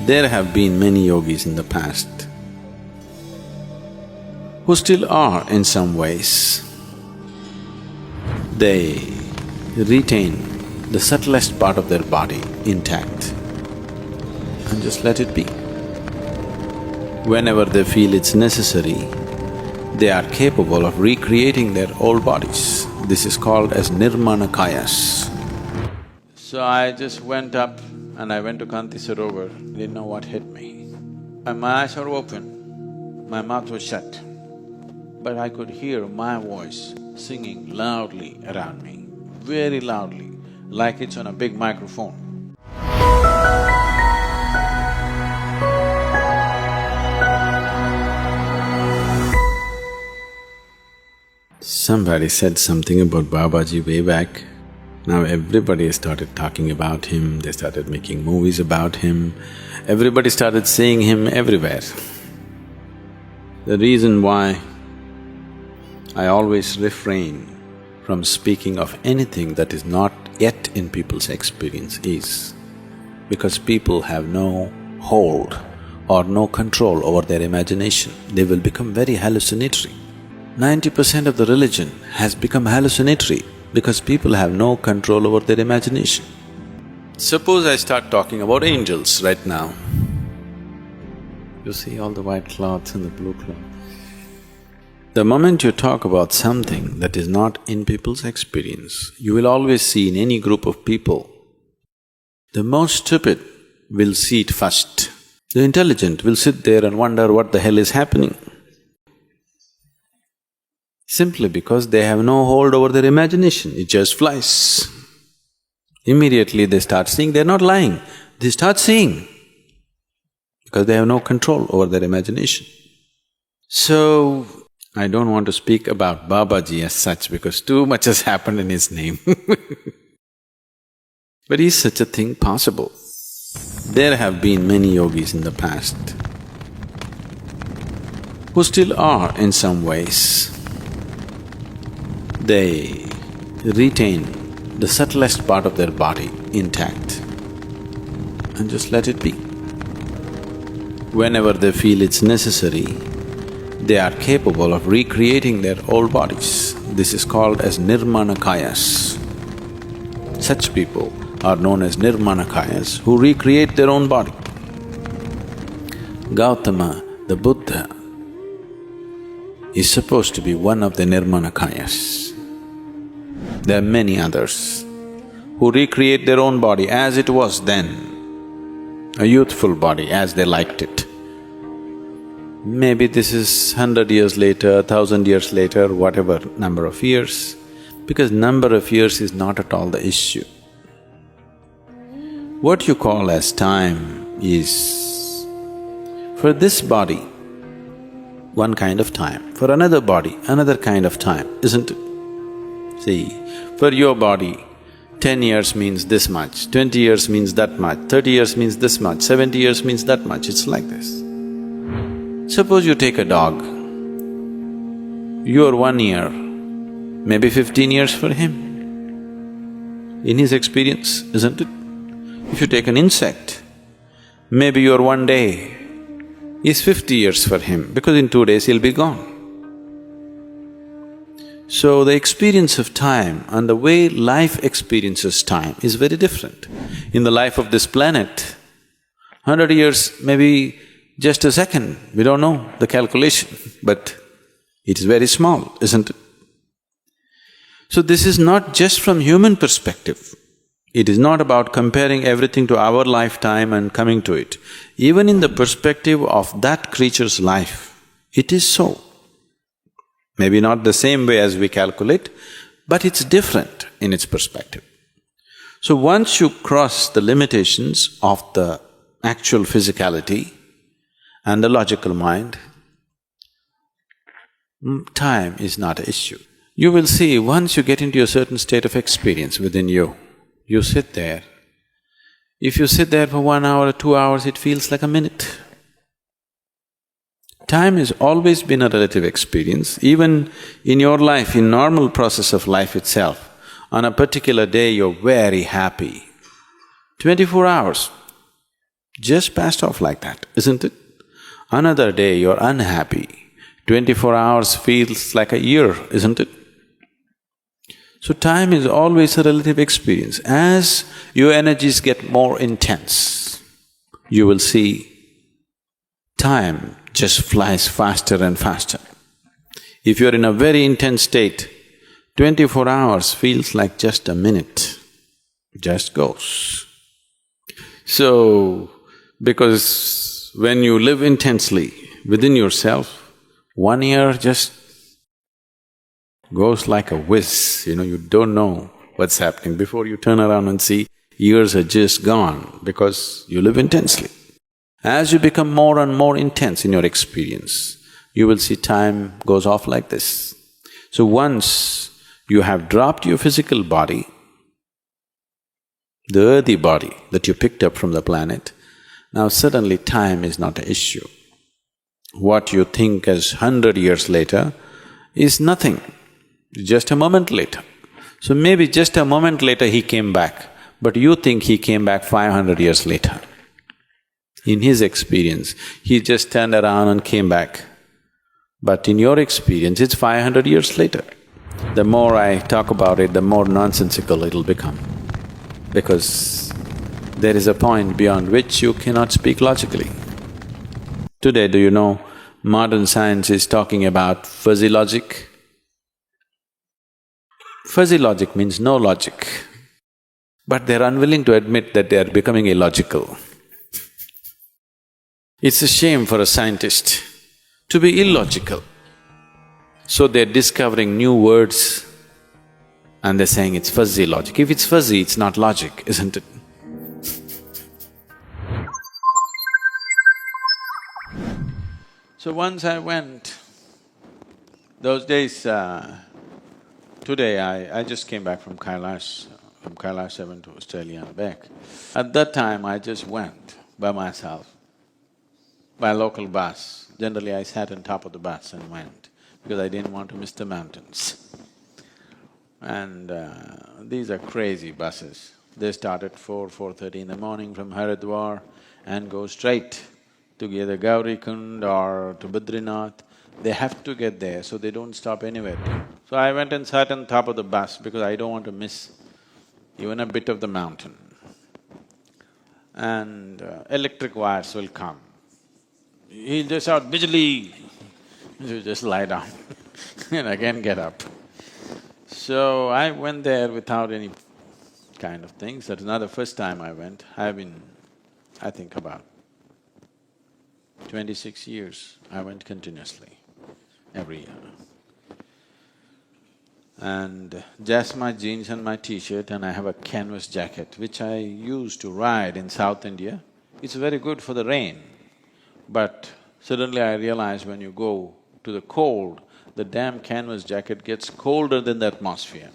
There have been many yogis in the past who still are in some ways. They retain the subtlest part of their body intact and just let it be. Whenever they feel it's necessary, they are capable of recreating their old bodies. This is called as nirmana kayas. So I just went up and I went to Kanti Sarovar, didn't know what hit me. And my eyes were open, my mouth was shut, but I could hear my voice singing loudly around me, very loudly, like it's on a big microphone. Somebody said something about Babaji way back. Now everybody has started talking about him, they started making movies about him, everybody started seeing him everywhere. The reason why I always refrain from speaking of anything that is not yet in people's experience is because people have no hold or no control over their imagination. They will become very hallucinatory. 90% of the religion has become hallucinatory because people have no control over their imagination. Suppose I start talking about angels right now. You see all the white cloths and the blue cloth. The moment you talk about something that is not in people's experience, you will always see in any group of people, the most stupid will see it first. The intelligent will sit there and wonder what the hell is happening. Simply because they have no hold over their imagination, it just flies. Immediately they start seeing, they're not lying, they start seeing because they have no control over their imagination. So, I don't want to speak about Babaji as such because too much has happened in his name But is such a thing possible? There have been many yogis in the past who still are in some ways. They retain the subtlest part of their body intact and just let it be. Whenever they feel it's necessary, they are capable of recreating their old bodies. This is called as nirmana kayas. Such people are known as nirmana kayas who recreate their own body. Gautama, the Buddha, is supposed to be one of the nirmana kayas. There are many others who recreate their own body as it was then, a youthful body as they liked it. Maybe this is 100 years later, 1,000 years later, whatever number of years, because number of years is not at all the issue. What you call as time is, for this body, one kind of time, for another body, another kind of time, isn't it? See, for your body, 10 years means this much, 20 years means that much, 30 years means this much, 70 years means that much, it's like this. Suppose you take a dog, your 1 year, maybe 15 years for him, in his experience, isn't it? If you take an insect, maybe your 1 day is 50 years for him because in 2 days he'll be gone. So the experience of time and the way life experiences time is very different. In the life of this planet, 100 years may be just a second, we don't know the calculation, but it is very small, isn't it? So this is not just from human perspective. It is not about comparing everything to our lifetime and coming to it. Even in the perspective of that creature's life, it is so. Maybe not the same way as we calculate, but it's different in its perspective. So once you cross the limitations of the actual physicality and the logical mind, time is not an issue. You will see, once you get into a certain state of experience within you, you sit there. If you sit there for 1 hour or 2 hours, it feels like a minute. Time has always been a relative experience. Even in your life, in normal process of life itself, on a particular day you're very happy. 24 hours, just passed off like that, isn't it? Another day you're unhappy, 24 hours feels like a year, isn't it? So time is always a relative experience. As your energies get more intense, you will see time just flies faster and faster. If you're in a very intense state, 24 hours feels like just a minute, just goes. So, because when you live intensely within yourself, 1 year just goes like a whiz, you don't know what's happening. Before you turn around and see, years are just gone because you live intensely. As you become more and more intense in your experience, you will see time goes off like this. So once you have dropped your physical body, the earthy body that you picked up from the planet, now suddenly time is not an issue. What you think as 100 years later is nothing, just a moment later. So maybe just a moment later he came back, but you think he came back 500 years later. In his experience, he just turned around and came back. But in your experience, it's 500 years later. The more I talk about it, the more nonsensical it'll become. Because there is a point beyond which you cannot speak logically. Today, do you know, modern science is talking about fuzzy logic? Fuzzy logic means no logic, but they're unwilling to admit that they are becoming illogical. It's a shame for a scientist to be illogical. So they're discovering new words and they're saying it's fuzzy logic. If it's fuzzy, it's not logic, isn't it? So once I went, those days, today I just came back from Kailash I went to Australia and back. At that time, I just went by myself, by a local bus. Generally, I sat on top of the bus and went, because I didn't want to miss the mountains. And these are crazy buses. They start at 4:30 in the morning from Haridwar and go straight to either Gaurikund or to Badrinath. They have to get there, so they don't stop anywhere. So I went and sat on top of the bus because I don't want to miss even a bit of the mountain. And electric wires will come. He'll just shout, "Bijli!" You just lie down and again get up. So I went there without any kind of things. That's not the first time I went. I've been, I think about 26 years, I went continuously, every year. And just my jeans and my t-shirt, and I have a canvas jacket which I used to ride in South India. It's very good for the rain, but suddenly I realized when you go to the cold, the damn canvas jacket gets colder than the atmosphere.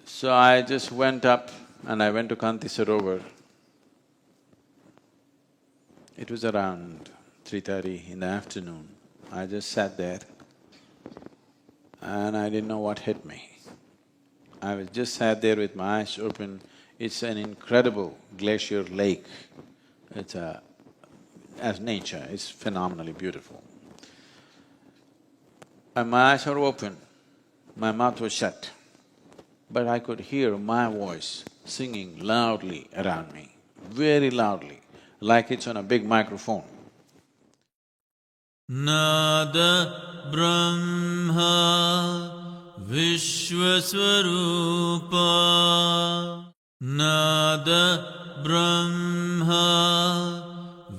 So I just went up and I went to Kanti Sarovar. It was around 3:30 in the afternoon. I just sat there and I didn't know what hit me. I was just sat there with my eyes open. It's an incredible glacier lake. It's as nature, it's phenomenally beautiful. And my eyes were open, my mouth was shut, but I could hear my voice singing loudly around me, very loudly, like it's on a big microphone. Nada Brahma Vishwaswarupa Nada Brahma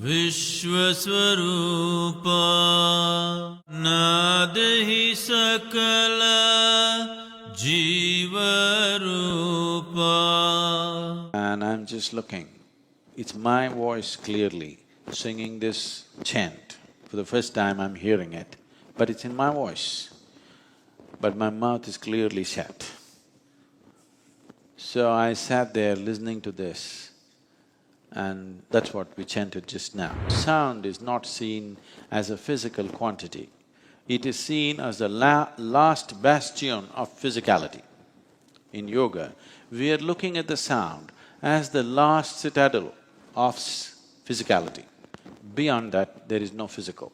Vishwaswarupa Nadahi Sakala Jivarupa. And I'm just looking. It's my voice clearly singing this chant. For the first time I'm hearing it, but it's in my voice. But my mouth is clearly shut. So I sat there listening to this, and that's what we chanted just now. Sound is not seen as a physical quantity. It is seen as the last bastion of physicality. In yoga, we are looking at the sound as the last citadel of physicality. Beyond that, there is no physical.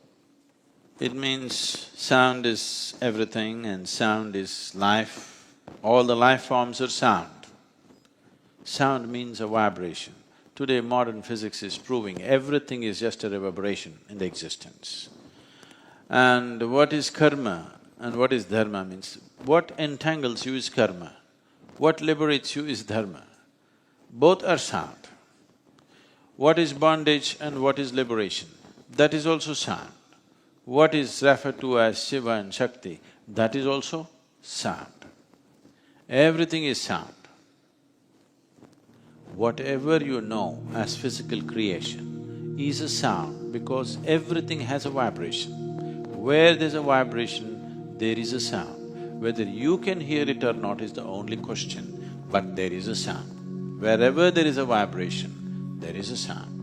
It means sound is everything and sound is life. All the life forms are sound. Sound means a vibration. Today modern physics is proving everything is just a reverberation in the existence. And what is karma and what is dharma means, what entangles you is karma, what liberates you is dharma. Both are sound. What is bondage and what is liberation, that is also sound. What is referred to as Shiva and Shakti, that is also sound. Everything is sound. Whatever you know as physical creation is a sound because everything has a vibration. Where there's a vibration, there is a sound. Whether you can hear it or not is the only question, but there is a sound. Wherever there is a vibration, there is a sound.